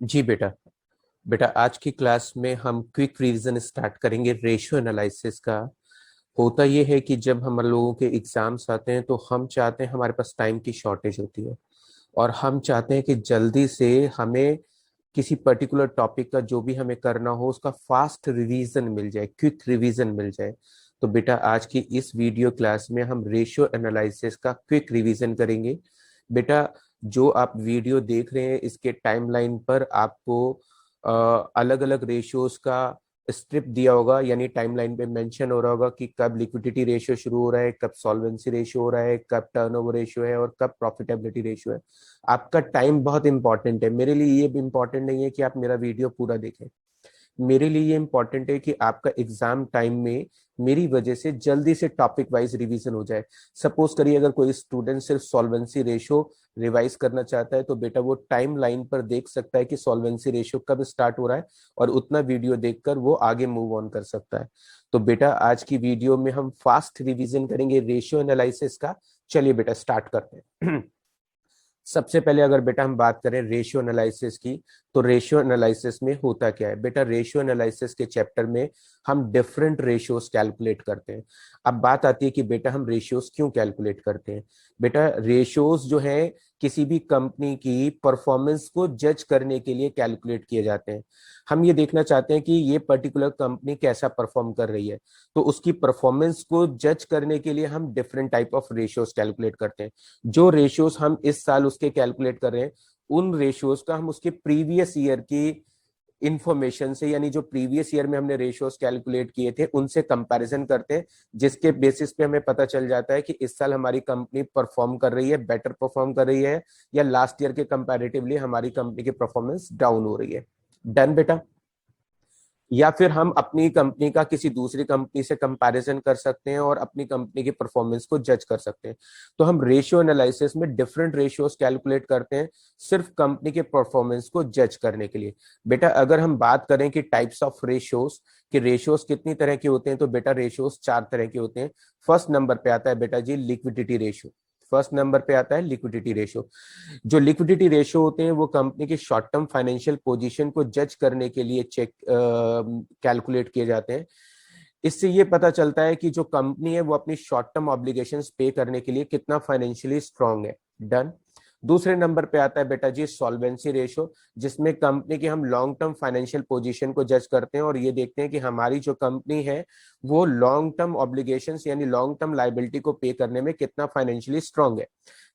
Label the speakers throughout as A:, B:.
A: जी बेटा। बेटा आज की क्लास में हम क्विक रिवीजन स्टार्ट करेंगे रेशियो एनालिसिस का। होता ये है कि जब हम लोगों के एग्जाम्स आते हैं तो हम चाहते हैं, हमारे पास टाइम की शॉर्टेज होती है और हम चाहते हैं कि जल्दी से हमें किसी पर्टिकुलर टॉपिक का जो भी हमें करना हो उसका फास्ट रिवीजन मिल जाए, क्विक रिवीजन मिल जाए। तो बेटा आज की इस वीडियो क्लास में हम रेशियो एनालिसिस का क्विक रिवीजन करेंगे। बेटा जो आप वीडियो देख रहे हैं इसके टाइमलाइन पर आपको अलग अलग रेशियोज का स्ट्रिप दिया होगा, यानी टाइमलाइन पे मेंशन हो रहा होगा कि कब लिक्विडिटी रेशियो शुरू हो रहा है, कब सॉल्वेंसी रेशियो हो रहा है, कब टर्नओवर रेशियो है और कब प्रॉफिटेबिलिटी रेशियो है। आपका टाइम बहुत इंपॉर्टेंट है। मेरे लिए ये भी इंपॉर्टेंट नहीं है कि आप मेरा वीडियो पूरा देखें, मेरे लिए ये इंपॉर्टेंट है कि आपका एग्जाम टाइम में मेरी वजह से जल्दी से टॉपिक वाइज रिवीजन हो जाए। सपोज करिए अगर कोई स्टूडेंट सिर्फ सॉल्वेंसी रेशियो रिवाइज करना चाहता है तो बेटा वो टाइम लाइन पर देख सकता है कि सॉल्वेंसी रेशियो कब स्टार्ट हो रहा है और उतना वीडियो देखकर वो आगे मूव ऑन कर सकता है। तो बेटा आज की वीडियो में हम फास्ट रिवीजन करेंगे रेशियो एनालिसिस का। चलिए बेटा स्टार्ट करते हैं। सबसे पहले अगर बेटा हम बात करें रेशियो एनालिसिस की, तो रेशियो एनालिसिस में होता क्या है बेटा। रेशियो एनालिसिस के चैप्टर में हम डिफरेंट रेशियोज कैलकुलेट करते हैं। अब बात आती है कि बेटा हम रेशियोज क्यों कैलकुलेट करते हैं। बेटा रेशियोज जो है किसी भी कंपनी की परफॉर्मेंस को जज करने के लिए कैलकुलेट किए जाते हैं। हम ये देखना चाहते हैं कि ये पर्टिकुलर कंपनी कैसा परफॉर्म कर रही है, तो उसकी परफॉर्मेंस को जज करने के लिए हम different type of ratios calculate करते हैं। जो रेशियोज हम इस साल उसके कैलकुलेट कर रहे हैं उन रेशियोज का हम उसके प्रीवियस ईयर की इंफॉर्मेशन से, यानी जो प्रीवियस ईयर में हमने रेशियोज कैलकुलेट किए थे उनसे कंपैरिजन करते हैं, जिसके बेसिस पे हमें पता चल जाता है कि इस साल हमारी कंपनी परफॉर्म कर रही है, बेटर परफॉर्म कर रही है, या लास्ट ईयर के कंपैरेटिवली हमारी कंपनी की परफॉर्मेंस डाउन हो रही है। डन बेटा। या फिर हम अपनी कंपनी का किसी दूसरी कंपनी से कंपैरिजन कर सकते हैं और अपनी कंपनी की परफॉर्मेंस को जज कर सकते हैं। तो हम रेशियो एनालिसिस में डिफरेंट रेशियोज कैलकुलेट करते हैं सिर्फ कंपनी के परफॉर्मेंस को जज करने के लिए। बेटा अगर हम बात करें कि टाइप्स ऑफ रेशियोज, कि रेशियोज कितनी तरह के होते हैं, तो बेटा रेशियोज 4 तरह के होते हैं। फर्स्ट नंबर पे आता है बेटा जी लिक्विडिटी रेशियो। फर्स्ट नंबर पे आता है लिक्विडिटी रेशियो। जो लिक्विडिटी रेशियो होते हैं वो कंपनी की शॉर्ट टर्म फाइनेंशियल पोजीशन को जज करने के लिए चेक कैलकुलेट किए जाते हैं। इससे ये पता चलता है कि जो कंपनी है वो अपनी शॉर्ट टर्म ऑब्लिगेशंस पे करने के लिए कितना फाइनेंशियली स्ट्रांग है। डन। दूसरे नंबर पे आता है बेटा जी सॉल्वेंसी रेशियो, जिसमें कंपनी की हम लॉन्ग टर्म फाइनेंशियल पोजीशन को जज करते हैं और ये देखते हैं कि हमारी जो कंपनी है वो लॉन्ग टर्म ऑब्लिगेशंस यानी लॉन्ग टर्म लाइबिलिटी को पे करने में कितना फाइनेंशियली स्ट्रांग है।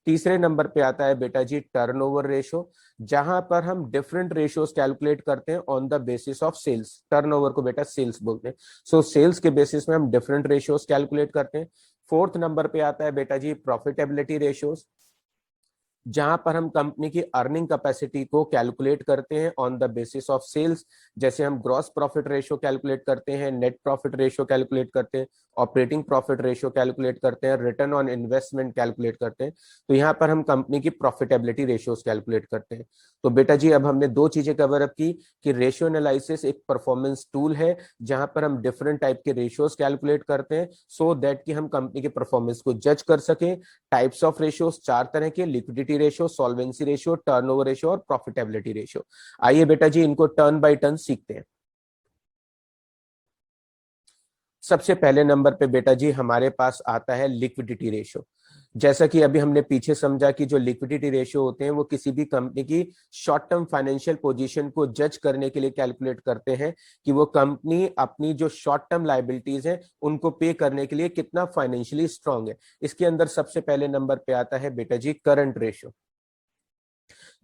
A: तीसरे नंबर पे आता है बेटा जी टर्नओवर रेशियो, जहां पर हम डिफरेंट रेशियोज कैलकुलेट करते हैं on the basis of sales. Turnover को बेटा सेल्स बोलते हैं। सो सेल्स के बेसिस में हम डिफरेंट रेशियोज कैलकुलेट करते हैं। फोर्थ नंबर पे आता है बेटा जी प्रॉफिटेबिलिटी रेशियोज, जहां पर हम कंपनी की अर्निंग कैपेसिटी को कैलकुलेट करते हैं on the basis of sales. जैसे हम ग्रॉस प्रॉफिट रेशियो कैलकुलेट करते हैं, नेट प्रॉफिट रेशियो कैलकुलेट करते हैं, ऑपरेटिंग प्रॉफिट रेशियो कैलकुलेट करते हैं, रिटर्न ऑन इन्वेस्टमेंट कैलकुलेट करते हैं। तो यहाँ पर हम कंपनी की प्रॉफिटेबिलिटी रेशियोज कैलकुलेट करते हैं। तो बेटा जी अब हमने दो चीजें कवर अप की कि रेशियो एनालिसिस एक परफॉर्मेंस टूल है जहां पर हम डिफरेंट टाइप के रेशियोज कैलकुलेट करते हैं सो दैट कि हम कंपनी के परफॉर्मेंस को जज कर सकें। टाइप्स ऑफ रेशियोज 4 तरह के, liquidity ratio, solvency ratio, turnover ratio और प्रॉफिटेबिलिटी रेशियो। आइए बेटा जी इनको टर्न बाय टर्न सीखते हैं। सबसे पहले नंबर पे बेटा जी हमारे पास आता है लिक्विडिटी रेशियो। जैसा कि अभी हमने पीछे समझा कि जो लिक्विडिटी रेशियो होते हैं वो किसी भी कंपनी की शॉर्ट टर्म फाइनेंशियल पोजीशन को जज करने के लिए कैलकुलेट करते हैं कि वो कंपनी अपनी जो शॉर्ट टर्म लाइबिलिटीज है उनको पे करने के लिए कितना फाइनेंशियली स्ट्रांग है। इसके अंदर सबसे पहले नंबर पे आता है बेटा जी करंट रेशियो,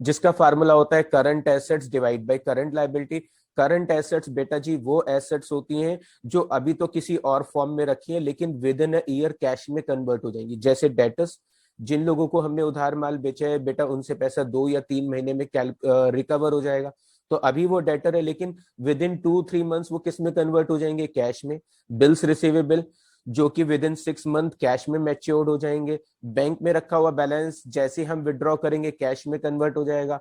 A: जिसका फार्मूला होता है current assets divide by current liability. Current assets बेटा जी वो एसेट्स होती हैं जो अभी तो किसी और फॉर्म में रखी है लेकिन with in a year cash में कन्वर्ट हो जाएंगी। जैसे डेटर्स, जिन लोगों को हमने उधार माल बेचा है बेटा उनसे पैसा 2 या 3 महीने में रिकवर हो जाएगा। तो अभी वो डेटर है लेकिन विद इन 2-3 मंथ्स वो किस में कन्वर्ट हो जाएंगे, कैश में। बिल्स रिसीवेबल जो कि विद इन 6 मंथ कैश में मैच्योर्ड हो जाएंगे। बैंक में रखा हुआ बैलेंस जैसे हम विड्रॉ करेंगे कैश में कन्वर्ट हो जाएगा।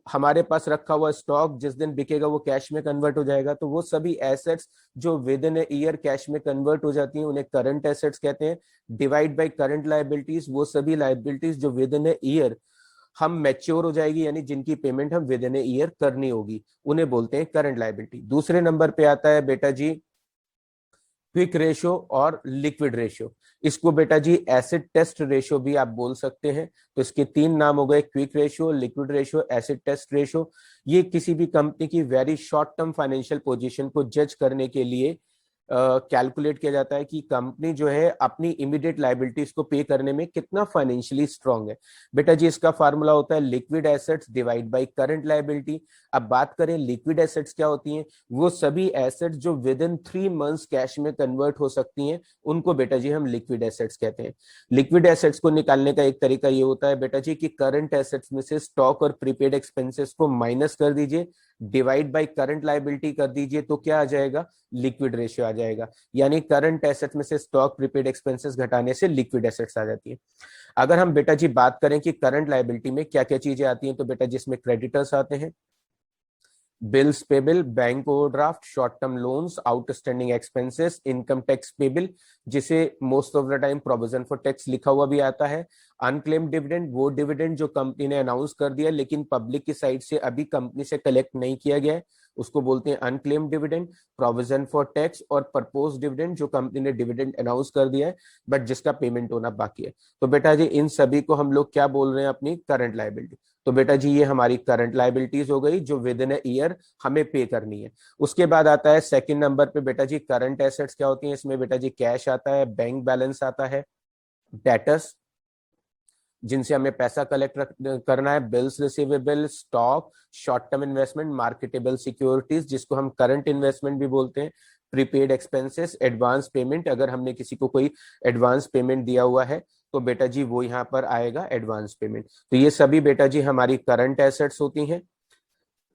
A: हमारे पास रखा हुआ स्टॉक जिस दिन बिकेगा वो कैश में कन्वर्ट हो जाएगा। तो वो सभी एसेट्स जो विद इन ईयर कैश में कन्वर्ट हो जाती हैं उन्हें करंट एसेट्स कहते हैं। डिवाइड बाय करंट लायबिलिटीज वो सभी लायबिलिटीज जो विद इन ईयर हम मैच्योर हो जाएगी, यानी जिनकी पेमेंट हम विद इन ए ईयर करनी होगी, उन्हें बोलते हैं करंट लायबिलिटी। दूसरे नंबर पे आता है बेटा जी क्विक रेशियो और लिक्विड रेशियो। इसको बेटा जी एसिड टेस्ट रेशियो भी आप बोल सकते हैं। तो इसके तीन नाम हो गए, quick ratio, liquid ratio, acid test ratio. ये किसी भी कंपनी की very short term financial position को जज करने के लिए कैलकुलेट किया जाता है कि कंपनी जो है अपनी इमीडिएट लायबिलिटीज को पे करने में कितना फाइनेंशियली स्ट्रांग है। बेटा जी इसका फार्मूला होता है liquid assets divide by current liability. अब बात करें लिक्विड एसेट्स क्या होती हैं, वो सभी एसेट्स जो विद इन 3 मंथ्स कैश में कन्वर्ट हो सकती हैं, उनको बेटा जी हम लिक्विड एसेट्स कहते हैं। लिक्विड एसेट्स को निकालने का एक तरीका ये होता है बेटा जी कि करंट एसेट्स में से स्टॉक और प्रीपेड एक्सपेंसेस को माइनस कर दीजिए, डिवाइड बाय करंट लायबिलिटी कर दीजिए, तो क्या आ जाएगा, लिक्विड रेशियो आ जाएगा। यानी करंट एसेट्स में से स्टॉक प्रीपेड एक्सपेंसेस घटाने से लिक्विड एसेट्स आ जाती है। अगर हम बेटा जी बात करें कि करंट लायबिलिटी में क्या क्या चीजें आती हैं, तो बेटा जिसमें क्रेडिटर्स आते हैं, bills payable, bank overdraft, short term loans, outstanding expenses, income tax payable, जिसे most of the time provision for tax लिखा हुआ भी आता है। अनक्लेम डिविडेंड, वो डिविडेंड जो कंपनी ने अनाउंस कर दिया लेकिन पब्लिक की साइड से अभी कंपनी से कलेक्ट नहीं किया गया है, उसको बोलते हैं unclaim dividend. Provision for tax और प्रपोज डिविडेंड, जो कंपनी ने डिविडेंड अनाउंस कर दिया है बट जिसका पेमेंट होना बाकी है। तो बेटा जी इन सभी को हम लोग क्या बोल रहे हैं, अपनी करंट लायबिलिटी। तो बेटा जी ये हमारी करंट लायबिलिटीज हो गई जो विद इन ए ईयर हमें पे करनी है। उसके बाद आता है सेकंड नंबर पे बेटा जी करंट एसेट्स क्या होती हैं। इसमें बेटा जी कैश आता है, बैंक बैलेंस आता है, डेटर्स जिनसे हमें पैसा कलेक्ट करना है, bills receivable, stock, short term investment, marketable securities जिसको हम करंट इन्वेस्टमेंट भी बोलते हैं, प्रीपेड एक्सपेंसेस, एडवांस पेमेंट, अगर हमने किसी को कोई एडवांस पेमेंट दिया हुआ है तो बेटा जी वो यहाँ पर आएगा एडवांस पेमेंट। तो ये सभी बेटा जी हमारी करंट एसेट्स होती हैं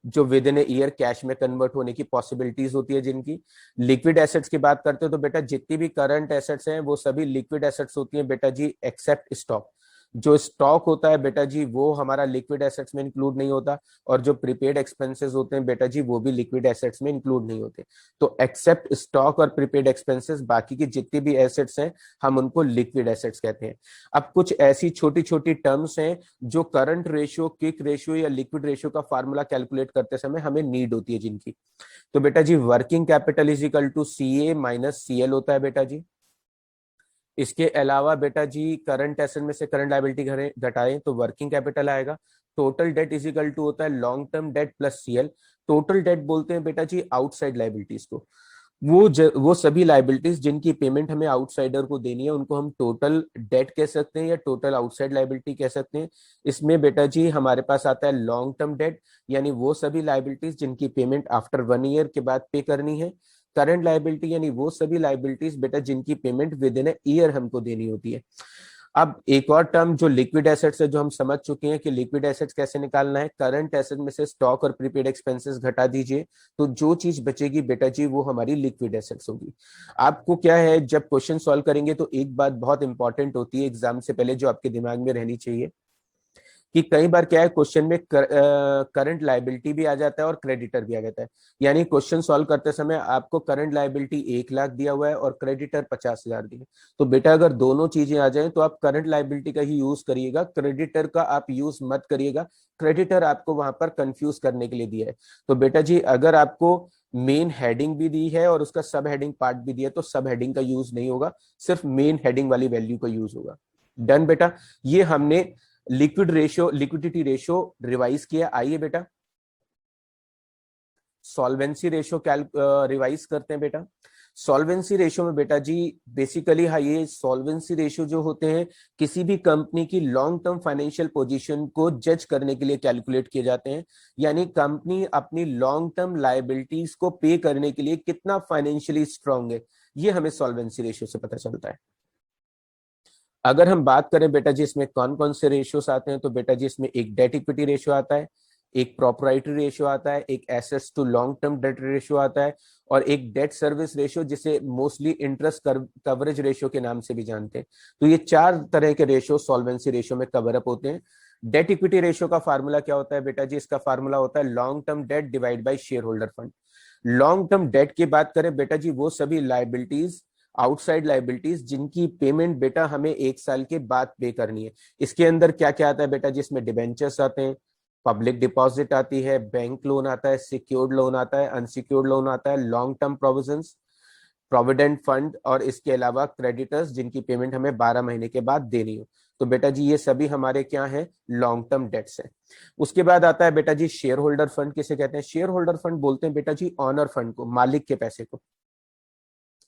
A: जो with in a year cash में कन्वर्ट होने की पॉसिबिलिटीज होती है जिनकी। लिक्विड एसेट्स की बात करते हो तो बेटा जितनी भी करंट एसेट्स हैं वो सभी लिक्विड एसेट्स होती हैं बेटा जी, एक्सेप्ट स्टॉक। जो स्टॉक होता है बेटा जी वो हमारा लिक्विड एसेट्स में इंक्लूड नहीं होता, और जो प्रीपेड एक्सपेंसेस होते हैं बेटा जी वो भी लिक्विड एसेट्स में इंक्लूड नहीं होते। तो एक्सेप्ट स्टॉक और प्रीपेड एक्सपेंसेस बाकी की जितनी भी एसेट्स हैं हम उनको लिक्विड एसेट्स कहते हैं। अब कुछ ऐसी छोटी छोटी टर्म्स हैं जो करंट रेशियो, क्विक रेशियो या लिक्विड रेशियो का फार्मूला कैलकुलेट करते समय हमें नीड होती है जिनकी। तो बेटा जी working capital is equal to CA minus CL होता है बेटा जी। इसके अलावा बेटा जी करंट एसेट में से करंट लायबिलिटी घटाएं तो वर्किंग कैपिटल आएगा। Total debt is equal to होता है long term debt plus CL। Total debt बोलते हैं बेटा जी आउटसाइड लायबिलिटीज को, वो सभी लायबिलिटीज जिनकी पेमेंट हमें आउटसाइडर को देनी है उनको हम टोटल डेट कह सकते हैं या टोटल आउटसाइड लायबिलिटी कह सकते हैं। इसमें बेटा जी हमारे पास आता है लॉन्ग टर्म डेट, यानी वो सभी लायबिलिटीज जिनकी पेमेंट आफ्टर 1 ईयर के बाद पे करनी है। करंट लायबिलिटी यानी वो सभी लायबिलिटीज बेटा जिनकी payment with in a year हमको देनी होती है। अब एक और टर्म जो लिक्विड एसेट्स है जो हम समझ चुके हैं कि लिक्विड एसेट्स कैसे निकालना है, करंट एसेट में से स्टॉक और प्रीपेड एक्सपेंसेस घटा दीजिए तो जो चीज बचेगी बेटा जी वो हमारी लिक्विड एसेट्स होगी। आपको क्या है जब क्वेश्चन सॉल्व करेंगे तो एक बात बहुत इंपॉर्टेंट होती है एग्जाम से पहले जो आपके दिमाग में रहनी चाहिए कि कई बार क्या है क्वेश्चन में करंट लायबिलिटी भी आ जाता है और क्रेडिटर भी आ जाता है। यानी क्वेश्चन सॉल्व करते समय आपको करंट लायबिलिटी 1 लाख दिया हुआ है और क्रेडिटर 50,000 दिए, तो बेटा अगर दोनों चीजें आ जाएं तो आप करंट लायबिलिटी का ही यूज करिएगा, क्रेडिटर का आप यूज मत करिएगा। क्रेडिटर आपको वहां पर कंफ्यूज करने के लिए दिया है। तो बेटा जी अगर आपको मेन हेडिंग भी दी है और उसका सब हेडिंग पार्ट भी दिया है तो सब हेडिंग का यूज नहीं होगा, सिर्फ मेन हेडिंग वाली वैल्यू का यूज होगा। डन बेटा, ये हमने liquid ratio, liquidity ratio revise किया। आइए बेटा सॉल्वेंसी रेशियो रिवाइज करते हैं बेटा। सॉल्वेंसी रेशियो में बेटा जी बेसिकली हाँ ये सॉल्वेंसी रेशियो जो होते हैं किसी भी कंपनी की लॉन्ग टर्म फाइनेंशियल पोजीशन को जज करने के लिए कैलकुलेट किए जाते हैं। यानी कंपनी अपनी लॉन्ग टर्म लायबिलिटीज को पे करने के लिए कितना फाइनेंशियली स्ट्रांग है, ये हमें सॉल्वेंसी रेशियो से पता चलता है। अगर हम बात करें बेटा जी इसमें कौन कौन से रेशियोस आते हैं, तो बेटा जी इसमें एक डेट इक्विटी रेशियो आता है, एक प्रोप्राइटरी रेशियो आता है, एक assets to long term debt ratio आता है, और एक डेट सर्विस रेशियो जिसे मोस्टली इंटरेस्ट कवरेज रेशियो के नाम से भी जानते हैं। तो ये 4 तरह के रेशियो सॉल्वेंसी रेशियो में कवर अप होते हैं। डेट इक्विटी रेशियो का फार्मूला क्या होता है बेटा जी, इसका फार्मूला होता है long term date divide by share holder fund. Long term date की बात करें बेटा जी वो सभी लायबिलिटीज आउटसाइड लाइबिलिटीज जिनकी पेमेंट बेटा हमें 1 साल के बाद पे करनी है। इसके अंदर क्या क्या आता है बेटा, जिसमें डिबेंचर्स आते हैं, पब्लिक डिपॉजिट आती है, बैंक लोन आता है, सिक्योर्ड लोन आता है, अनसिक्योर्ड लोन आता है, long term provisions, provident fund, और इसके अलावा क्रेडिटर्स जिनकी पेमेंट हमें 12 महीने के बाद देनी हो। तो बेटा जी ये सभी हमारे क्या है, लॉन्ग टर्म डेट्स है। उसके बाद आता है बेटा जी शेयर होल्डर फंड। किसे कहते हैं? शेयर होल्डर फंड बोलते हैं बेटा जी ऑनर फंड को, मालिक के पैसे को।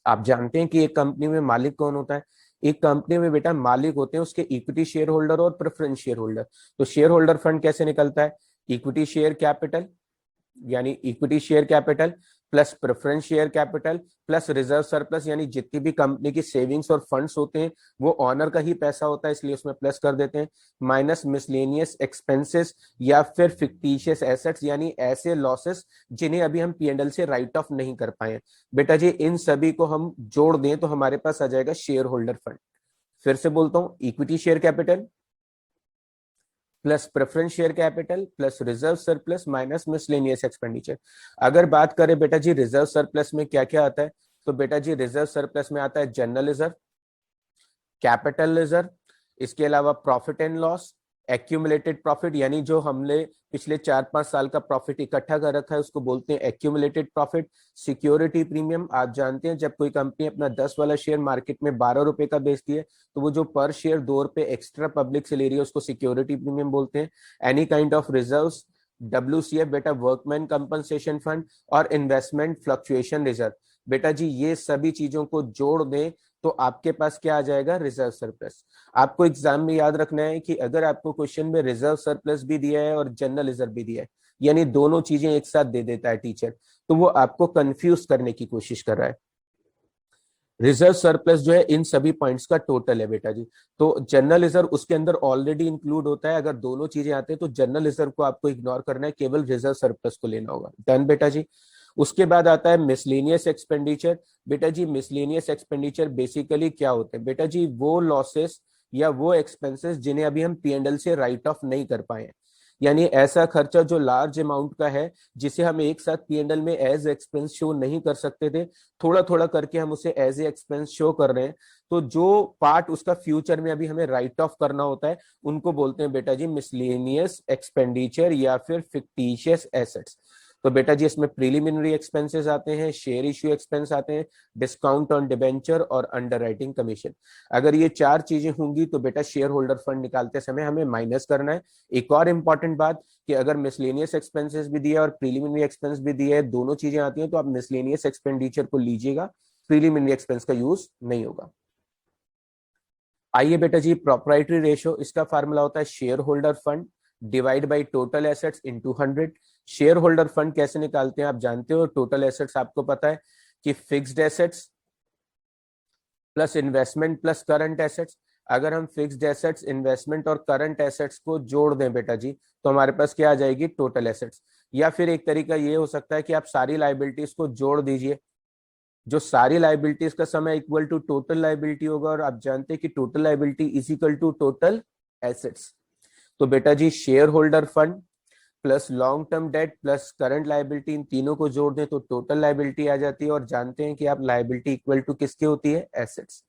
A: आप जानते हैं कि एक कंपनी में मालिक कौन होता है? एक कंपनी में बेटा मालिक होते हैं उसके इक्विटी शेयर होल्डर और प्रेफरेंस शेयर होल्डर। तो शेयर होल्डर फंड कैसे निकलता है? इक्विटी शेयर कैपिटल, यानी equity share capital plus preference share capital plus reserve surplus, यानी जितनी भी कंपनी की सेविंग्स और फंड्स होते हैं वो ऑनर का ही पैसा होता है, इसलिए उसमें प्लस कर देते हैं, माइनस मिसलेनियस एक्सपेंसेस या फिर फिक्टिशियस एसेट्स, यानी ऐसे लॉसेस जिन्हें अभी हम पीएनएल से राइट ऑफ नहीं कर पाए। बेटा जी इन सभी को हम जोड़ दें तो हमारे पास आ जाएगा शेयर होल्डर फंड। फिर से बोलता हूं, equity share capital plus preference share capital plus reserve surplus minus miscellaneous expenditure. अगर बात करें बेटा जी रिजर्व सरप्लस में क्या क्या आता है, तो बेटा जी रिजर्व सरप्लस में आता है जनरल रिजर्व, कैपिटल रिजर्व, इसके अलावा profit and loss, accumulated profit, यानी जो हमने पिछले 4-5 साल का प्रॉफिट इकट्ठा कर रखा है उसको बोलते हैं एक्यूमुलेटेड प्रॉफिट, सिक्योरिटी प्रीमियम। आप जानते हैं जब कोई कंपनी अपना 10 वाला शेयर मार्केट में 12 रुपए का बेचती है तो वो जो पर शेयर 2 रुपए एक्स्ट्रा पब्लिक से ले रही है उसको सिक्योरिटी प्रीमियम बोलते हैं। Any kind of reserve, WCF बेटा वर्कमैन कंपनसेशन फंड, और इन्वेस्टमेंट फ्लक्चुएशन रिजर्व। बेटा जी ये सभी चीजों को जोड़ दें तो आपके पास क्या आ जाएगा, रिजर्व सरप्लस। आपको एग्जाम में याद रखना है कि अगर आपको क्वेश्चन में रिजर्व सरप्लस भी दिया है और जनरल रिजर्व भी दिया है, यानी दोनों चीजें एक साथ दे देता है टीचर, तो वो आपको कंफ्यूज करने की कोशिश कर रहा है। रिजर्व सरप्लस जो है इन सभी पॉइंट्स का टोटल है बेटा जी। तो जनरल रिजर्व उसके अंदर ऑलरेडी इंक्लूड होता है। अगर दोनों चीजें आते हैं तो जनरल रिजर्व को आपको इग्नोर करना है, केवल रिजर्व सरप्लस को लेना होगा। डन बेटा जी। उसके बाद आता है मिसलेनियस एक्सपेंडिचर। बेटा जी मिसलेनियस एक्सपेंडिचर बेसिकली क्या होते हैं? बेटा जी वो लॉसेस या वो एक्सपेंसेस जिन्हें अभी हम पीएनएल से राइट ऑफ नहीं कर पाए, यानी ऐसा खर्चा जो लार्ज अमाउंट का है जिसे हम एक साथ पीएनएल में एज एक्सपेंस शो नहीं कर सकते थे, थोड़ा थोड़ा करके हम उसे एज ए एक्सपेंस शो कर रहे हैं, तो जो पार्ट उसका फ्यूचर में अभी हमें राइट ऑफ करना होता है उनको बोलते हैं बेटा जी मिसलेनियस एक्सपेंडिचर या फिर फिक्टिशियस एसेट्स। तो बेटा जी इसमें प्रीलिमिनरी एक्सपेंसेस आते हैं, शेयर इश्यू एक्सपेंस आते हैं, डिस्काउंट ऑन डिबेंचर और अंडरराइटिंग कमीशन। अगर ये 4 चीजें होंगी तो बेटा शेयर होल्डर फंड निकालते समय हमें माइनस करना है। एक और इंपॉर्टेंट बात कि अगर मिसलेनियस एक्सपेंसेस भी दिया और प्रीलिमिनरी एक्सपेंस भी दिया है, दोनों चीजें आती हैं, तो आप मिसलेनियस एक्सपेंडिचर को लीजिएगा, प्रीलिमिनरी एक्सपेंस का यूज नहीं होगा। आइए बेटा जी प्रोप्राइटरी रेशियो, इसका फार्मूला होता है share holder fund divide by total assets into 100। Share holder fund कैसे निकालते हैं आप जानते हो, टोटल एसेट्स आपको पता है कि fixed assets plus investment plus current assets. अगर हम फिक्स्ड एसेट्स, इन्वेस्टमेंट और करंट एसेट्स को जोड़ दें बेटा जी तो हमारे पास क्या आ जाएगी, टोटल एसेट्स। या फिर एक तरीका ये हो सकता है कि आप सारी लाइबिलिटीज को जोड़ दीजिए, जो सारी लाइबिलिटीज का समय इक्वल टू टोटल लाइबिलिटी होगा, और आप जानते हैं कि total liability is equal to total assets. तो बेटा जी share holder fund plus long term debt plus current liability, इन तीनों को जोड़ दें तो टोटल लाइबिलिटी आ जाती है, और जानते हैं कि आप लाइबिलिटी इक्वल टू किसकी होती है, एसेट्स।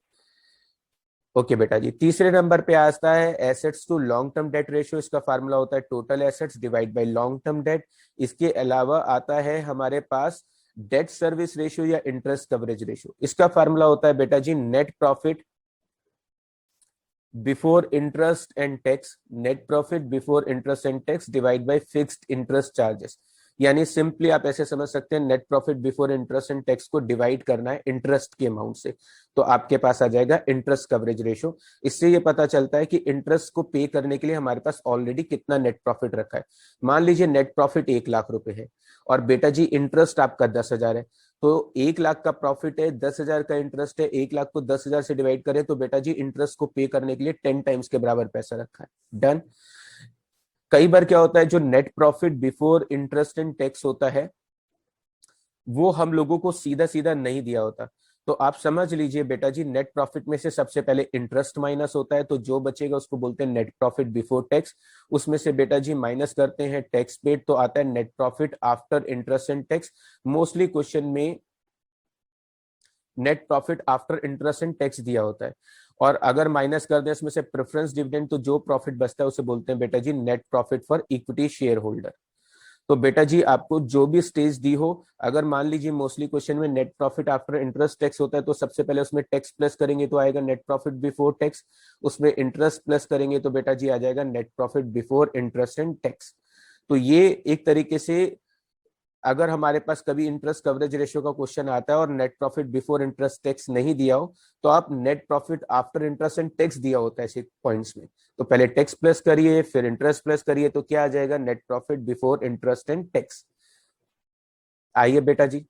A: ओके बेटा जी, तीसरे नंबर पे आता है assets to long term debt ratio. इसका फार्मूला होता है total assets divide by long term debt. इसके अलावा आता है हमारे पास डेट सर्विस रेशियो या इंटरेस्ट कवरेज रेशियो। इसका फार्मूला होता है बेटा जी net profit before interest and tax, net profit before interest and tax divide by fixed interest charges. यानी सिंपली आप ऐसे समझ सकते हैं net profit before interest and tax को डिवाइड करना है इंटरेस्ट के अमाउंट से, तो आपके पास आ जाएगा इंटरेस्ट कवरेज रेशियो। इससे ये पता चलता है कि इंटरेस्ट को पे करने के लिए हमारे पास ऑलरेडी कितना नेट प्रॉफिट रखा है। मान लीजिए नेट प्रॉफिट 1 लाख रुपए है और बेटा जी इंटरेस्ट आपका 10,000 है, तो 1 लाख का प्रॉफिट है, 10,000 का इंटरेस्ट है, 1 लाख को 10,000 से डिवाइड करें तो बेटा जी इंटरेस्ट को पे करने के लिए 10 टाइम्स के बराबर पैसा रखा है। डन। कई बार क्या होता है, जो net profit before interest and tax होता है वो हम लोगों को सीधा सीधा नहीं दिया होता, तो आप समझ लीजिए बेटा जी नेट प्रॉफिट में से सबसे पहले इंटरेस्ट माइनस होता है, तो जो बचेगा उसको बोलते हैं नेट प्रॉफिट बिफोर टैक्स। उसमें से बेटा जी माइनस करते हैं टैक्स पेड, तो आता है net profit after interest and tax. Mostly question में net profit after interest and tax दिया होता है, और अगर माइनस कर दें इसमें से प्रेफरेंस डिविडेंड, तो जो प्रॉफिट बचता है उसे बोलते हैं बेटा जी net profit for equity share holder. तो बेटा जी आपको जो भी स्टेज दी हो, अगर मान लीजिए मोस्टली क्वेश्चन में net profit after interest tax होता है, तो सबसे पहले उसमें टैक्स प्लस करेंगे तो आएगा नेट प्रॉफिट बिफोर टैक्स, उसमें इंटरेस्ट प्लस करेंगे तो बेटा जी आ जाएगा net profit before interest and tax. तो ये एक तरीके से, अगर हमारे पास कभी इंटरेस्ट कवरेज रेशियो का क्वेश्चन आता है और net profit before interest tax नहीं दिया हो, तो आप net profit after interest and tax दिया होता है ऐसे पॉइंट्स में, तो पहले टैक्स प्लस करिए फिर इंटरेस्ट प्लस करिए, तो क्या आ जाएगा net profit before interest and tax. आइए बेटा जी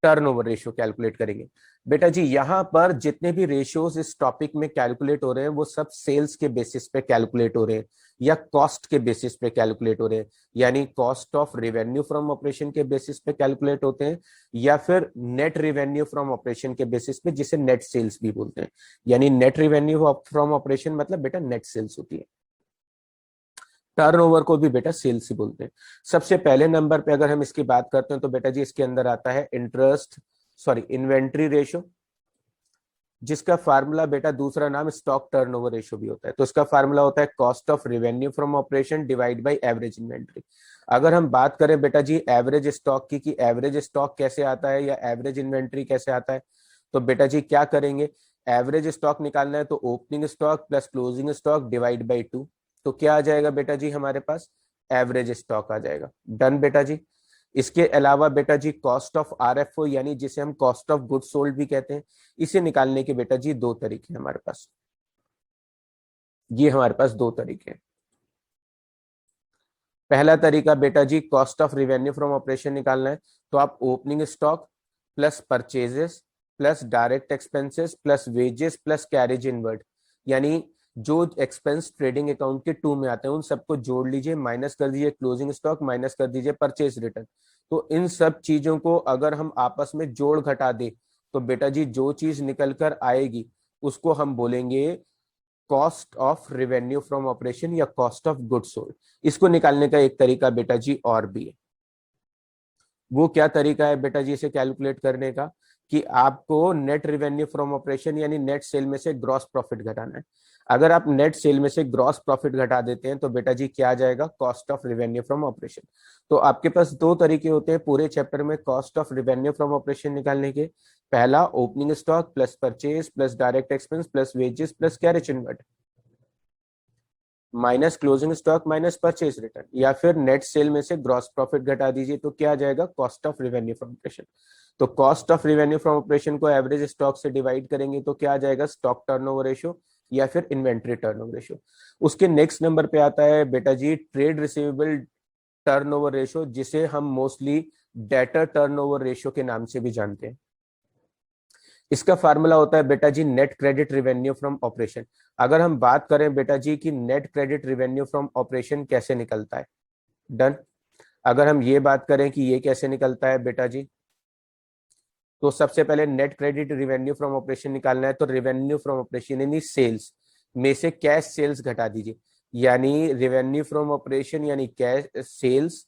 A: टर्नओवर रेशियो कैलकुलेट करेंगे। बेटा जी यहां पर जितने भी रेशियोज इस टॉपिक में कैलकुलेट हो रहे हैं वो सब सेल्स के बेसिस पे कैलकुलेट हो रहे हैं या कॉस्ट के बेसिस पे कैलकुलेट हो रहे हैं, यानी cost of revenue from operation के बेसिस पे कैलकुलेट होते हैं, या फिर नेट रेवेन्यू फ्रॉम ऑपरेशन के बेसिस पे, जिसे नेट सेल्स भी बोलते हैं। यानी नेट रेवेन्यू फ्रॉम ऑपरेशन मतलब बेटा नेट सेल्स होती है, टर्नओवर को भी बेटा सेल्स ही बोलते हैं। सबसे पहले नंबर पे अगर हम इसकी बात करते हैं तो बेटा जी इसके अंदर आता है इन्वेंट्री रेशियो, जिसका फार्मूला बेटा दूसरा नाम स्टॉक टर्नओवर रेशियो भी होता है। तो इसका फार्मूला होता है cost of revenue from operation divide by average inventory. अगर हम बात करें बेटा जी एवरेज स्टॉक की, कि एवरेज स्टॉक कैसे आता है या एवरेज इन्वेंट्री कैसे आता है, तो बेटा जी क्या करेंगे, एवरेज स्टॉक निकालना है तो opening stock plus closing stock divide by 2, तो क्या आ जाएगा बेटा जी हमारे पास एवरेज स्टॉक आ जाएगा। डन बेटा जी। इसके अलावा बेटा जी कॉस्ट ऑफ आरएफओ, यानी जिसे हम कॉस्ट ऑफ गुड्स सोल्ड भी कहते हैं, इसे निकालने के बेटा जी दो तरीके हैं हमारे पास, ये हमारे पास दो तरीके हैं। पहला तरीका बेटा जी cost of revenue from operation निकालना है, तो आप opening stock plus purchases plus direct expenses plus wages plus carriage inward, यानी जो एक्सपेंस ट्रेडिंग अकाउंट के 2 में आते हैं उन सबको जोड़ लीजिए, माइनस कर दीजिए क्लोजिंग स्टॉक, माइनस कर दीजिए परचेज रिटर्न। तो इन सब चीजों को अगर हम आपस में जोड़ घटा दे, तो बेटा जी जो चीज निकल कर आएगी उसको हम बोलेंगे cost of revenue from operation या कॉस्ट ऑफ गुड्स सोल्ड। इसको निकालने का एक तरीका बेटा जी और भी है। वो क्या तरीका है बेटा जी इसे कैलकुलेट करने का, कि आपको नेट रेवेन्यू फ्रॉम ऑपरेशन यानी नेट सेल में से ग्रॉस प्रॉफिट घटाना है। अगर आप नेट सेल में से ग्रॉस प्रॉफिट घटा देते हैं तो बेटा जी क्या आ जाएगा cost of revenue from operation. तो आपके पास दो तरीके होते हैं पूरे चैप्टर में cost of revenue from operation निकालने के। पहला opening stock plus purchase plus direct expense plus wages plus carriage inward minus closing stock minus purchase return, या फिर नेट सेल में से ग्रॉस प्रॉफिट घटा दीजिए तो क्या आ जाएगा cost of revenue from operation. तो cost of revenue from operation को एवरेज स्टॉक से डिवाइड करेंगे तो क्या आ जाएगा स्टॉक टर्नओवर रेशियो या फिर इन्वेंट्री टर्नओवर रेशियो। उसके नेक्स्ट नंबर पे आता है बेटा जी ट्रेड रिसीवेबल टर्नओवर रेशियो, जिसे हम मोस्टली डेटर टर्नओवर रेशियो के नाम से भी जानते हैं। इसका फार्मूला होता है बेटा जी net credit revenue from operation. अगर हम बात करें बेटा जी कि net credit revenue from operation कैसे निकलता है, डन। अगर हम ये बात करें कि ये कैसे निकलता है बेटा जी, तो सबसे पहले net credit revenue from operation निकालना है, तो रिवेन्यू फ्रॉम ऑपरेशन यानी सेल्स में से कैश सेल्स घटा दीजिए, यानी रिवेन्यू फ्रॉम ऑपरेशन यानी cash sales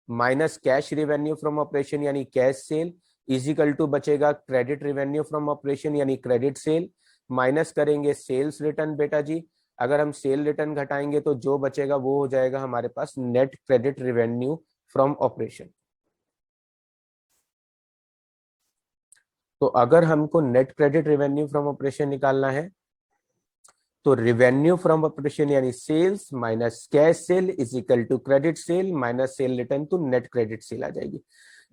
A: minus cash revenue from operation यानी कैश सेल इजिकल टू बचेगा क्रेडिट रिवेन्यू फ्रॉम ऑपरेशन यानी क्रेडिट सेल, माइनस करेंगे सेल्स रिटर्न बेटा जी। अगर हम सेल रिटर्न घटाएंगे तो जो बचेगा वो हो जाएगा हमारे पास net credit revenue from operation. तो अगर हमको net credit revenue from operation निकालना है तो रिवेन्यू फ्रॉम ऑपरेशन यानी sales minus cash sale is equal to credit sale minus sale return, तो नेट क्रेडिट सेल आ जाएगी।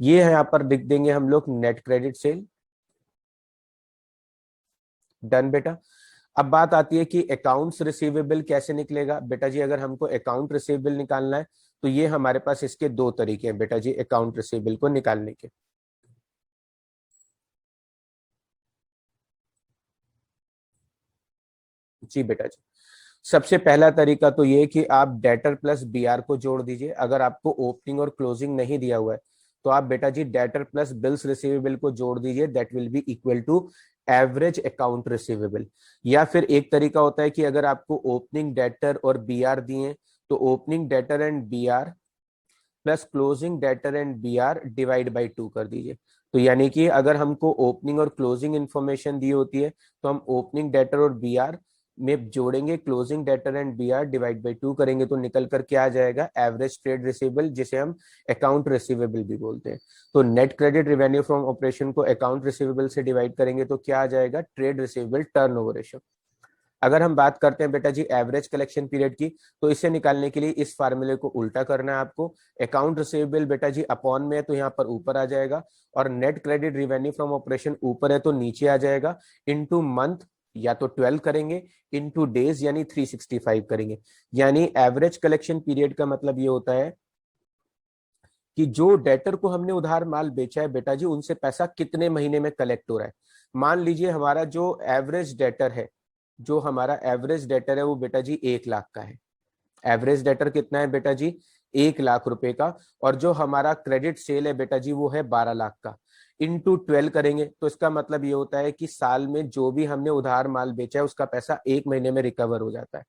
A: ये है यहाँ पर लिख देंगे हम लोग नेट क्रेडिट सेल। डन बेटा। अब बात आती है कि अकाउंट्स रिसीवेबल कैसे निकलेगा बेटा जी। अगर हमको अकाउंट रिसीवेबल निकालना है तो ये हमारे पास इसके दो तरीके हैं बेटा जी अकाउंट रिसीवेबल को निकालने के। जी बेटा जी, सबसे पहला तरीका तो ये कि आप डेटर प्लस बीआर को जोड़ दीजिए। अगर आपको ओपनिंग और क्लोजिंग नहीं दिया हुआ है तो आप बेटा जी डेटर प्लस बिल्स रिसीवेबल को जोड़ दीजिए, that will be equal to average account receivable. या फिर एक तरीका होता है कि अगर आपको ओपनिंग डेटर और बीआर दिए तो opening debtor and BR plus closing debtor and BR divide by 2 कर दीजिए। तो यानी कि अगर हमको ओपनिंग और क्लोजिंग इंफॉर्मेशन दी होती है तो हम ओपनिंग डेटर और बीआर में जोड़ेंगे closing debtor and BR divide by 2 करेंगे तो निकल कर क्या आ जाएगा एवरेज ट्रेड रिसीवेबल, जिसे हम अकाउंट रिसीवेबल भी बोलते हैं। तो net credit revenue from operation को अकाउंट रिसीवेबल से डिवाइड करेंगे तो क्या आ जाएगा ट्रेड रिसीवेबल टर्नओवर रेशियो। अगर हम बात करते हैं बेटा जी एवरेज कलेक्शन पीरियड की, तो इसे निकालने के लिए इस फार्मूले को उल्टा करना है आपको। अकाउंट रिसीवेबल बेटा जी अपॉन में है तो यहाँ पर ऊपर आ जाएगा, और net credit revenue from operation ऊपर है तो नीचे आ जाएगा, इनटू मंथ या तो 12 करेंगे, इनटू डेज यानी 365 करेंगे। यानी एवरेज कलेक्शन पीरियड का मतलब ये होता है कि जो डेटर को हमने उधार माल बेचा है बेटा जी उनसे पैसा कितने महीने में कलेक्ट हो रहा है। मान लीजिए हमारा जो एवरेज डेटर है, जो हमारा एवरेज डेटर है वो बेटा जी 1 लाख का है। एवरेज डेटर कितना है बेटा जी 1 लाख रुपए का, और जो हमारा क्रेडिट सेल है बेटा जी वो है 12 लाख का। इनटू 12 करेंगे तो इसका मतलब ये होता है कि साल में जो भी हमने उधार माल बेचा है उसका पैसा 1 महीने में रिकवर हो जाता है।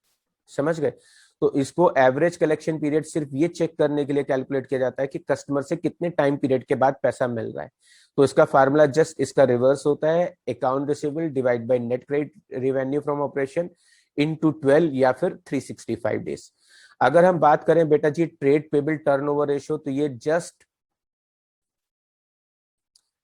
A: समझ गए? तो इसको एवरेज कलेक्शन पीरियड सिर्फ ये चेक करने के लिए कैलकुलेट किया जाता है कि कस्टमर से कितने टाइम पीरियड के बाद पैसा मिल रहा है। तो इसका फार्मूला जस्ट इसका रिवर्स होता है, account receivable divide by net credit revenue from operation into 12 या फिर 365 डेज। अगर हम बात करें बेटा जी ट्रेड पेबल टर्नओवर रेशियो, तो ये जस्ट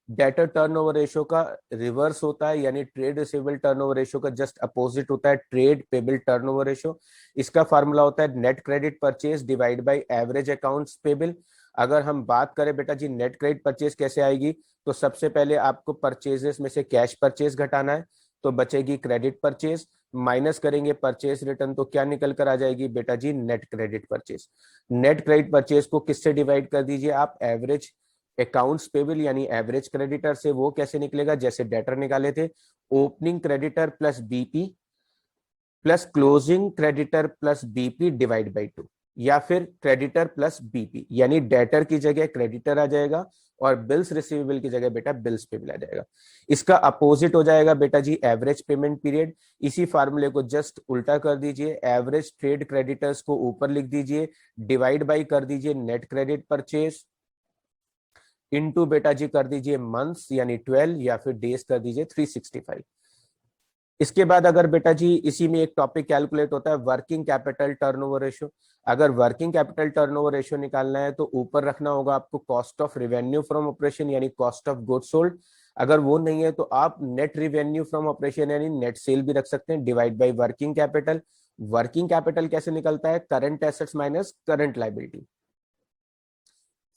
A: डेटर टर्नओवर रेशियो का रिवर्स होता है, यानी ट्रेड रिसीवेबल टर्नओवर रेशियो का जस्ट अपोजिट होता है ट्रेड पेबल टर्नओवर रेशियो। इसका फार्मूला होता है net credit purchase divide by average accounts payable. अगर हम बात करें बेटा जी नेट क्रेडिट परचेज कैसे आएगी, तो सबसे पहले आपको परचेजेस में से कैश परचेज घटाना है, तो बचेगी क्रेडिट परचेज, माइनस करेंगे परचेज रिटर्न तो क्या निकल कर आ जाएगी बेटा जी net credit purchase. Net credit purchase को किससे डिवाइड कर दीजिए आप, एवरेज अकाउंट्स पेबल यानी एवरेज क्रेडिटर से। वो कैसे निकलेगा, जैसे डेटर निकाले थे, opening creditor plus BP plus closing creditor plus BP divide by 2, या फिर क्रेडिटर प्लस बीपी, यानी डेटर की जगह क्रेडिटर आ जाएगा और बिल्स रिसीवेबल की जगह बेटा बिल्स पेबल आ जाएगा। इसका अपोजिट हो जाएगा बेटा जी एवरेज पेमेंट पीरियड। इसी फार्मूले को जस्ट उल्टा कर दीजिए, एवरेज ट्रेड क्रेडिटर्स को ऊपर लिख दीजिए, डिवाइड बाई कर दीजिए नेट क्रेडिट परचेज, इनटू बेटा जी कर दीजिए मंथ्स यानी 12 या फिर डेज कर दीजिए 365। इसके बाद अगर बेटा जी इसी में एक टॉपिक कैलकुलेट होता है वर्किंग कैपिटल टर्नओवर रेशियो। अगर वर्किंग कैपिटल टर्नओवर रेशियो निकालना है तो ऊपर रखना होगा आपको cost of revenue from operation यानी कॉस्ट ऑफ गुड्स सोल्ड। अगर वो नहीं है तो आप नेट रिवेन्यू फ्रॉम ऑपरेशन यानी नेट सेल भी रख सकते हैं divide by working capital. Working capital कैसे निकलता है, current assets minus current liability.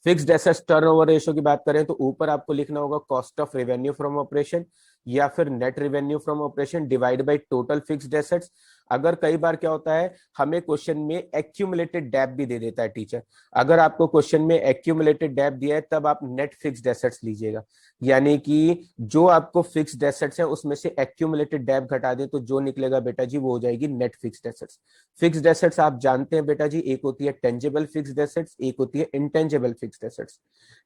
A: Fixed assets turnover ratio की बात करें तो ऊपर आपको लिखना होगा cost of revenue from operation या फिर net revenue from operation divide by total fixed assets. अगर कई बार क्या होता है हमें क्वेश्चन में एक्यूमुलेटेड डेब्ट भी दे देता है टीचर। अगर आपको क्वेश्चन में एक्यूमुलेटेड डेब्ट दिया है तब आप नेट फिक्स्ड एसेट्स लीजिएगा, यानी कि जो आपको फिक्स्ड एसेट्स है उसमें से एक्यूमुलेटेड डेब्ट घटा दें तो जो निकलेगा बेटा जी वो हो जाएगी net fixed assets. Fixed assets आप जानते हैं बेटा जी, एक होती है टेंजिबल फिक्स्ड एसेट्स, एक होती है intangible fixed assets.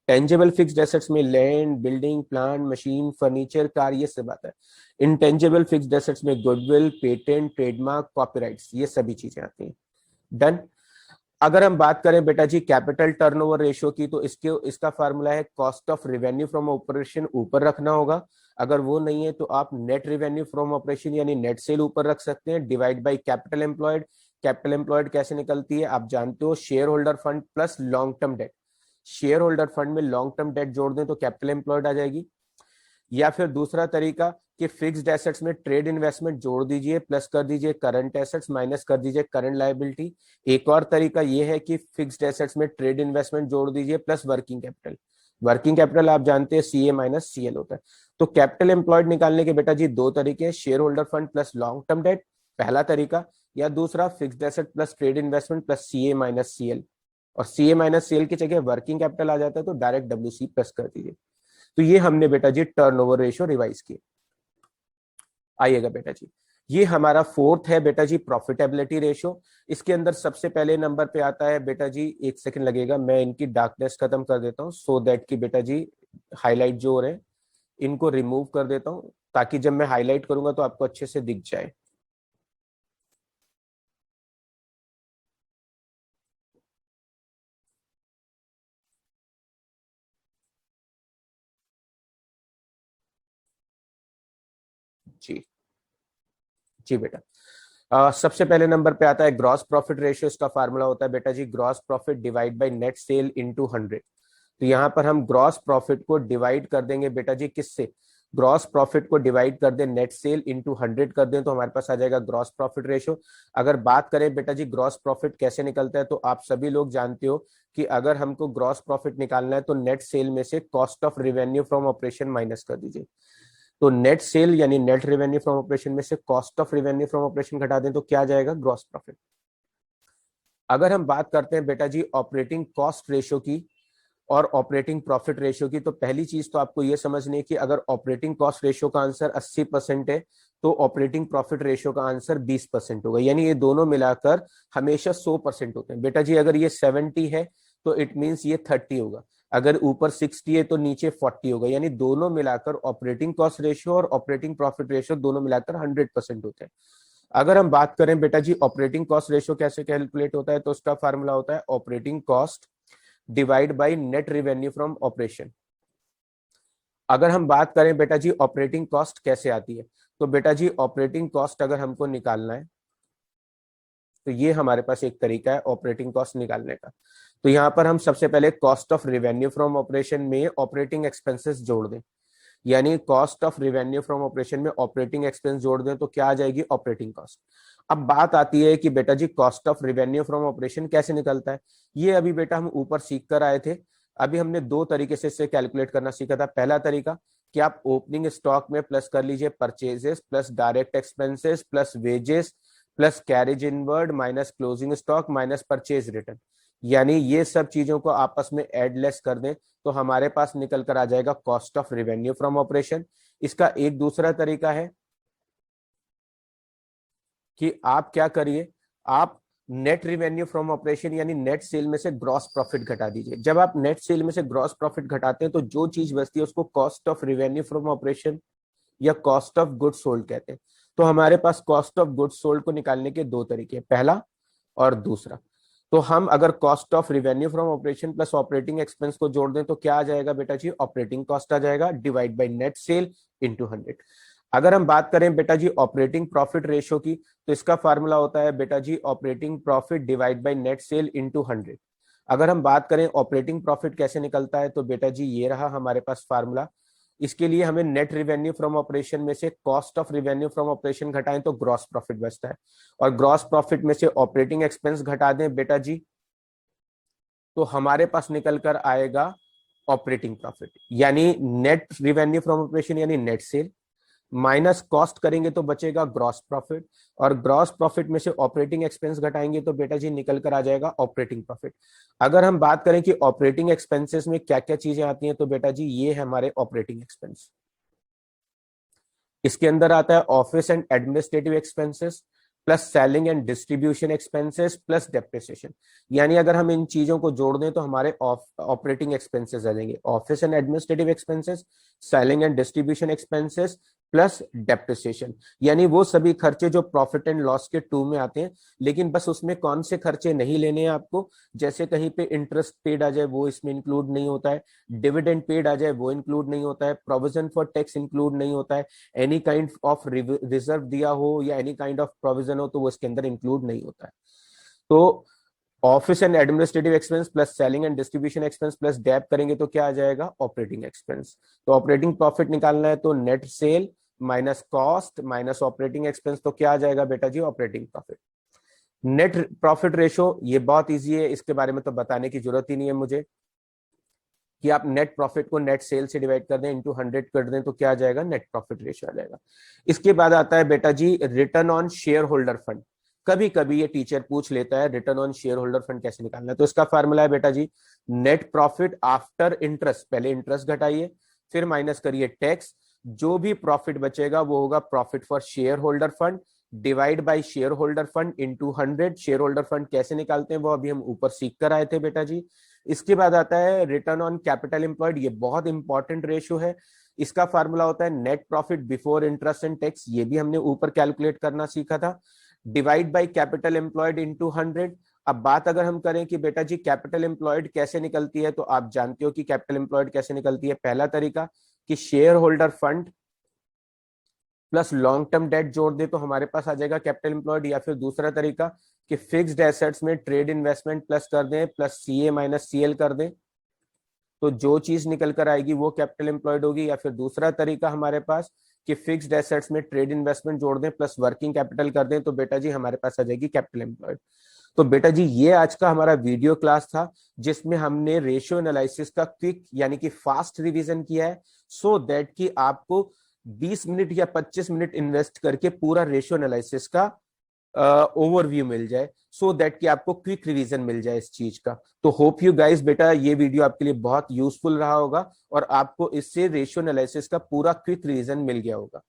A: Tangible fixed assets में land, building, plant, machine, furniture, car, ये सब आता है। इंटेंजिबल फिक्स्ड एसेट्स में गुडविल, पेटेंट, ट्रेडमार्क, कॉपीराइट्स, ये सभी चीजें आती हैं। डन। अगर हम बात करें बेटा जी कैपिटल टर्नओवर रेशियो की, तो इसका फार्मूला है cost of revenue from operation ऊपर रखना होगा। अगर वो नहीं है तो आप नेट रिवेन्यू फ्रॉम ऑपरेशन यानी नेट सेल ऊपर रख सकते हैं divide by capital employed. Capital employed कैसे निकलती है आप जानते हो, share holder fund plus long term date. Share holder fund में लॉन्ग टर्म डेट जोड़ दें तो कैपिटल एम्प्लॉयड आ जाएगी। या फिर दूसरा तरीका कि फिक्स्ड एसेट्स में ट्रेड इन्वेस्टमेंट जोड़ दीजिए प्लस कर दीजिए करंट एसेट्स माइनस कर दीजिए करंट लायबिलिटी। एक और तरीका यह है कि फिक्स्ड एसेट्स में ट्रेड इन्वेस्टमेंट जोड़ दीजिए plus working capital. Working capital आप जानते हैं सीए माइनस सीएल होता है। तो कैपिटल एम्प्लॉयड निकालने के बेटा जी दो तरीके हैं, share holder fund plus long term debt पहला तरीका, या दूसरा fixed asset plus trade investment plus CA minus CL. और सीए माइनस सीएल की जगह वर्किंग कैपिटल आ जाता है तो डायरेक्ट डब्ल्यूसी प्लस कर दीजिए। तो ये हमने बेटा जी टर्नओवर रेशियो रिवाइज किए। आइएगा बेटा जी, ये हमारा फोर्थ है बेटा जी प्रॉफिटेबिलिटी रेशियो। इसके अंदर सबसे पहले नंबर पे आता है बेटा जी, एक सेकंड लगेगा मैं इनकी डार्कनेस खत्म कर देता हूँ सो दैट कि बेटा जी हाईलाइट जो हो रहे हैं इनको रिमूव कर देता हूँ ताकि जब मैं हाईलाइट करूंगा तो आपको अच्छे से दिख जाए। जी जी बेटा। सबसे पहले नंबर पे आता है ग्रॉस प्रॉफिट रेशियो। इसका फार्मूला होता है बेटा जी gross profit divide by net sale into 100। तो यहाँ पर हम ग्रॉस प्रॉफिट को डिवाइड कर देंगे बेटा जी किससे, ग्रॉस प्रॉफिट को डिवाइड कर दें नेट सेल इनटू 100 कर दें तो हमारे पास आ जाएगा ग्रॉस प्रॉफिट रेशियो। अगर बात करें बेटा जी ग्रॉस प्रॉफिट कैसे निकलता है, तो आप सभी लोग जानते हो कि अगर हमको ग्रॉस प्रॉफिट निकालना है तो नेट सेल में से cost of revenue from operation minus कर दीजिए। तो नेट सेल यानी नेट रेवेन्यू फ्रॉम ऑपरेशन में से cost of revenue from operation घटा दें तो क्या आ जाएगा, ग्रॉस प्रॉफिट। अगर हम बात करते हैं बेटा जी ऑपरेटिंग कॉस्ट रेशियो की और ऑपरेटिंग प्रॉफिट रेशियो की, तो पहली चीज तो आपको यह समझनी है कि अगर ऑपरेटिंग कॉस्ट रेशियो का आंसर 80% है तो ऑपरेटिंग प्रॉफिट रेशियो का आंसर 20% होगा, यानी ये दोनों मिलाकर हमेशा 100% होते हैं। बेटा जी अगर ये 70 है तो इट मींस ये 30 होगा, अगर ऊपर 60 है तो नीचे 40 होगा, यानी दोनों मिलाकर ऑपरेटिंग कॉस्ट रेशियो और ऑपरेटिंग प्रॉफिट रेशियो दोनों मिलाकर 100% होते हैं। अगर हम बात करें बेटा जी ऑपरेटिंग कॉस्ट रेशियो कैसे कैलकुलेट होता है, तो उसका फार्मूला होता है operating cost divide by net revenue from operation. अगर हम बात करें बेटा जी ऑपरेटिंग कॉस्ट कैसे आती है, तो बेटा जी ऑपरेटिंग कॉस्ट अगर हमको निकालना है तो ये हमारे पास एक तरीका है ऑपरेटिंग कॉस्ट निकालने का। तो यहां पर हम सबसे पहले cost of revenue from operation में ऑपरेटिंग एक्सपेंसेस जोड़ दें, यानी cost of revenue from operation में ऑपरेटिंग एक्सपेंस जोड़ दें तो क्या आ जाएगी, ऑपरेटिंग कॉस्ट। अब बात आती है कि बेटा जी cost of revenue from operation कैसे निकलता है, ये अभी बेटा हम ऊपर सीख कर आए थे। अभी हमने दो तरीके से इसे कैलकुलेट करना सीखा था। पहला तरीका कि आप ओपनिंग स्टॉक में प्लस कर लीजिए purchases plus direct expenses plus wages plus carriage inward minus closing stock minus purchase return, यानी ये सब चीजों को आपस में एडलेस कर दें तो हमारे पास निकल कर आ जाएगा cost of revenue from operation. इसका एक दूसरा तरीका है कि आप क्या करिए, आप नेट रिवेन्यू फ्रॉम ऑपरेशन यानी नेट सेल में से ग्रॉस प्रॉफिट घटा दीजिए। जब आप नेट सेल में से ग्रॉस प्रॉफिट घटाते हैं तो जो चीज बचती है उसको cost of revenue from operation या कॉस्ट ऑफ गुड्स सोल्ड कहते हैं। तो हमारे पास कॉस्ट ऑफ गुड्स सोल्ड को निकालने के दो तरीके, पहला और दूसरा। तो हम अगर cost of revenue from operation plus operating expense को जोड़ दें तो क्या आ जाएगा बेटा जी, ऑपरेटिंग कॉस्ट आ जाएगा divide by net sale into 100। अगर हम बात करें बेटा जी ऑपरेटिंग प्रॉफिट रेशियो की, तो इसका फार्मूला होता है बेटा जी operating profit divide by net sale into 100। अगर हम बात करें ऑपरेटिंग प्रॉफिट कैसे निकलता है, तो बेटा जी ये रहा हमारे पास फार्मूला। इसके लिए हमें नेट रिवेन्यू फ्रॉम ऑपरेशन में से cost of revenue from operation घटाएं तो ग्रॉस प्रॉफिट बचता है, और ग्रॉस प्रॉफिट में से ऑपरेटिंग एक्सपेंस घटा दें बेटा जी तो हमारे पास निकल कर आएगा ऑपरेटिंग प्रॉफिट, यानी नेट रिवेन्यू फ्रॉम ऑपरेशन यानी नेट सेल माइनस कॉस्ट करेंगे तो बचेगा ग्रॉस प्रॉफिट, और ग्रॉस प्रॉफिट में से ऑपरेटिंग एक्सपेंस घटाएंगे तो बेटा जी निकल कर आ जाएगा ऑपरेटिंग प्रॉफिट। अगर हम बात करें कि ऑपरेटिंग एक्सपेंसेस में क्या क्या चीजें आती हैं, तो बेटा जी ये है हमारे ऑपरेटिंग एक्सपेंस। इसके अंदर आता है office and administrative expenses plus selling and distribution expenses plus depreciation, यानी अगर हम इन चीजों को जोड़ दें तो हमारे ऑपरेटिंग एक्सपेंसेस आ जाएंगे office and administrative expenses, selling and distribution expenses plus depreciation, यानी वो सभी खर्चे जो प्रॉफिट एंड लॉस के टू में आते हैं। लेकिन बस उसमें कौन से खर्चे नहीं लेने हैं आपको, जैसे कहीं पे इंटरेस्ट पेड आ जाए वो इसमें इंक्लूड नहीं होता है, डिविडेंड पेड आ जाए वो इंक्लूड नहीं होता है, प्रोविजन फॉर टैक्स इंक्लूड नहीं होता है, एनी काइंड ऑफ रिजर्व दिया हो या एनी काइंड ऑफ प्रोविजन हो तो वो इसके अंदर इंक्लूड नहीं होता है। तो office and administrative expense plus selling and distribution expense plus dep करेंगे तो क्या आ जाएगा, ऑपरेटिंग एक्सपेंस। तो ऑपरेटिंग प्रॉफिट निकालना है तो net sale minus cost minus operating expense, तो क्या आ जाएगा बेटा जी, operating profit. Net profit ratio ये बहुत इजी है, इसके बारे में तो बताने की जरूरत ही नहीं है मुझे कि आप नेट प्रॉफिट को नेट सेल से डिवाइड कर दें इनटू 100 कर दें तो क्या आ जाएगा, नेट प्रॉफिट रेशियो आ जाएगा। इसके बाद आता है बेटा जी return on share holder fund. कभी कभी ये टीचर पूछ लेता है return on share holder fund कैसे निकालना है, तो इसका फार्मूला है बेटा जी नेट प्रॉफिट आफ्टर इंटरेस्ट, पहले इंटरेस्ट घटाइए फिर माइनस करिए टैक्स, जो भी प्रॉफिट बचेगा वो होगा profit for share holder fund divide by share holder fund into 100। Share holder fund कैसे निकालते हैं वो अभी हम ऊपर सीख कर आए थे बेटा जी। इसके बाद आता है रिटर्न ऑन कैपिटल एम्प्लॉयड, ये बहुत इंपॉर्टेंट रेशियो है। इसका फार्मूला होता है net profit before interest and tax, ये भी हमने ऊपर कैलकुलेट करना सीखा था, divide by capital employed into 100। अब बात अगर हम करें कि बेटा जी कैपिटल एम्प्लॉयड कैसे निकलती है, तो आप जानते हो कि कैपिटल एम्प्लॉयड कैसे निकलती है। पहला तरीका कि share holder fund plus long term date जोड़ दे तो हमारे पास आ जाएगा कैपिटल एम्प्लॉयड, या फिर दूसरा तरीका कि फिक्स्ड एसेट्स में ट्रेड इन्वेस्टमेंट प्लस कर दें प्लस सीए माइनस सीएल कर दें, तो जो चीज निकल कर आएगी वो कैपिटल एम्प्लॉयड होगी। या फिर दूसरा तरीका हमारे पास कि फिक्स्ड एसेट्स में ट्रेड इन्वेस्टमेंट जोड़ दें प्लस वर्किंग कैपिटल कर दें, तो बेटा जी हमारे पास आ जाएगी कैपिटल एम्प्लॉयड। तो बेटा जी ये आज का हमारा वीडियो क्लास था, जिसमें हमने रेशियो एनालिसिस का क्विक यानी कि फास्ट रिवीजन किया है, सो दैट कि आपको 20 मिनट या 25 मिनट इन्वेस्ट करके पूरा रेशियो एनालिसिस का ओवरव्यू मिल जाए, सो दैट कि आपको क्विक रिवीजन मिल जाए इस चीज का। तो होप यू गाइस बेटा ये वीडियो आपके लिए बहुत यूजफुल रहा होगा और आपको इससे रेशियो एनालिसिस का पूरा क्विक रिवीजन मिल गया होगा।